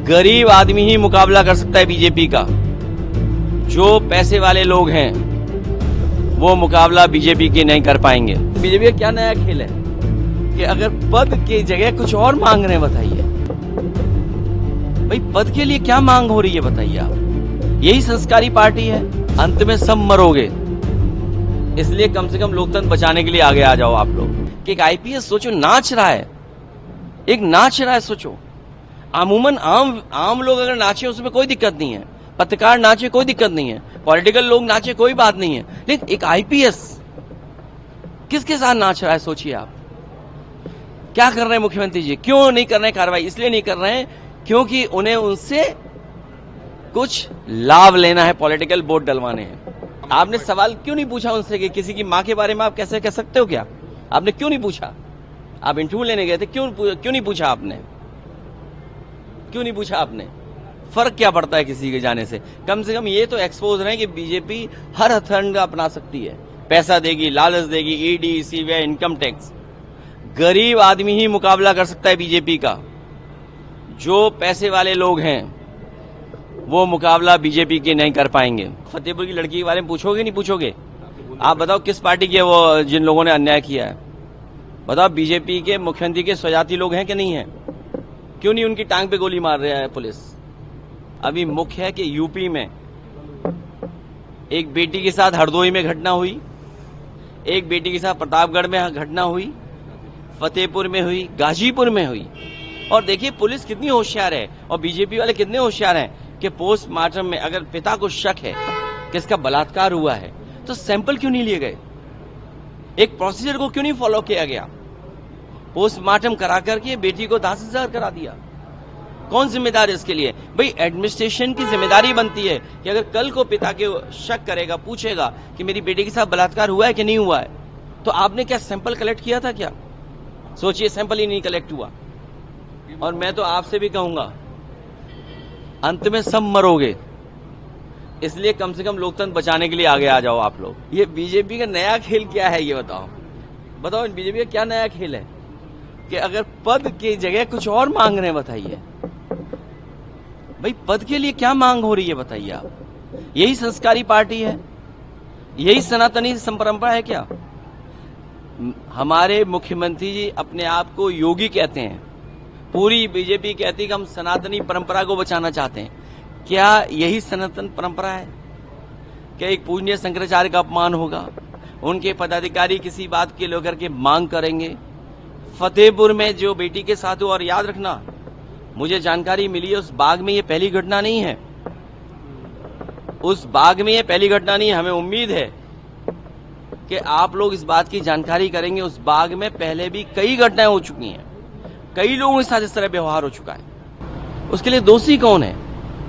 गरीब आदमी ही मुकाबला कर सकता है बीजेपी का। जो पैसे वाले लोग हैं वो मुकाबला बीजेपी के नहीं कर पाएंगे। बीजेपी का क्या नया खेल है कि अगर पद की जगह कुछ और मांग रहे हैं, बताइए भाई पद के लिए क्या मांग हो रही है, बताइए आप। यही संस्कारी पार्टी है। अंत में सब मरोगे, इसलिए कम से कम लोकतंत्र बचाने के लिए आगे आ जाओ आप लोग। कि एक आईपीएस सोचो नाच रहा है, एक नाच रहा है, सोचो। अमूमन आम लोग अगर नाचे उसमें कोई दिक्कत नहीं है, पत्रकार नाचे कोई दिक्कत नहीं है, पॉलिटिकल लोग नाचे कोई बात नहीं है, लेकिन एक आईपीएस किसके साथ नाच रहा है, सोचिए आप। क्या कर रहे हैं मुख्यमंत्री जी? क्यों नहीं कर रहे हैं कार्रवाई? इसलिए नहीं कर रहे हैं क्योंकि उन्हें उनसे कुछ लाभ लेना है, पॉलिटिकल वोट डलवाने हैं। आपने सवाल क्यों नहीं पूछा उनसे कि किसी की मां के बारे में आप कैसे कह सकते हो? क्या आपने क्यों नहीं पूछा? आप इंटरव्यू लेने गए थे, क्यों नहीं पूछा आपने? क्यों नहीं पूछा आपने? फर्क क्या पड़ता है किसी के जाने से? कम ये तो एक्सपोज रहे कि बीजेपी हर हथकंडा अपना सकती है, पैसा देगी, लालच देगी, ईडी, सीबीआई, इनकम टैक्स। गरीब आदमी ही मुकाबला कर सकता है बीजेपी का। जो पैसे वाले लोग हैं वो मुकाबला बीजेपी के नहीं कर पाएंगे। फतेहपुर की लड़की के बारे में पूछोगे नहीं पूछोगे? आप बताओ किस पार्टी के वो जिन लोगों ने अन्याय किया है? बताओ बीजेपी के मुख्यमंत्री के स्वजाति लोग हैं कि नहीं है? क्यों नहीं उनकी टांग पे गोली मार रहा है पुलिस? अभी मुख्य है कि यूपी में एक बेटी के साथ हरदोई में घटना हुई, एक बेटी के साथ प्रतापगढ़ में घटना हुई, फतेहपुर में हुई, गाजीपुर में हुई। और देखिए पुलिस कितनी होशियार है और बीजेपी वाले कितने होशियार हैं कि पोस्टमार्टम में अगर पिता को शक है कि इसका बलात्कार हुआ है तो सैंपल क्यों नहीं लिए गए? एक प्रोसीजर को क्यों नहीं फॉलो किया गया? पोस्टमार्टम करा करके बेटी को दाह संस्कार करा दिया। कौन जिम्मेदार है इसके लिए? भाई एडमिनिस्ट्रेशन की जिम्मेदारी बनती है कि अगर कल को पिता के शक करेगा, पूछेगा कि मेरी बेटी के साथ बलात्कार हुआ है कि नहीं हुआ है, तो आपने क्या सैंपल कलेक्ट किया था क्या? सोचिए, सैंपल ही नहीं कलेक्ट हुआ। और मैं तो आपसे भी कहूंगा अंत में सब मरोगे, इसलिए कम से कम लोकतंत्र बचाने के लिए आगे आ जाओ आप लोग। ये बीजेपी का नया खेल क्या है, ये बताओ बीजेपी का क्या नया खेल है कि अगर पद की जगह कुछ और मांग रहे हैं, बताइए भाई पद के लिए क्या मांग हो रही है, बताइए आप। यही संस्कारी पार्टी है, यही सनातनी परंपरा है क्या? हमारे मुख्यमंत्री जी अपने आप को योगी कहते हैं, पूरी बीजेपी कहती है कि हम सनातनी परंपरा को बचाना चाहते हैं। क्या यही सनातन परंपरा है? क्या एक पूजनीय शंकराचार्य का अपमान होगा? उनके पदाधिकारी किसी बात के लेकर के मांग करेंगे? फतेहपुर में जो बेटी के साथ हुआ, और याद रखना मुझे जानकारी मिली है उस बाग में ये पहली घटना नहीं है, उस बाग में ये पहली घटना नहीं है। हमें उम्मीद है कि आप लोग इस बात की जानकारी करेंगे। उस बाग में पहले भी कई घटनाएं हो चुकी हैं, कई लोगों के साथ इस तरह व्यवहार हो चुका है। उसके लिए दोषी कौन है?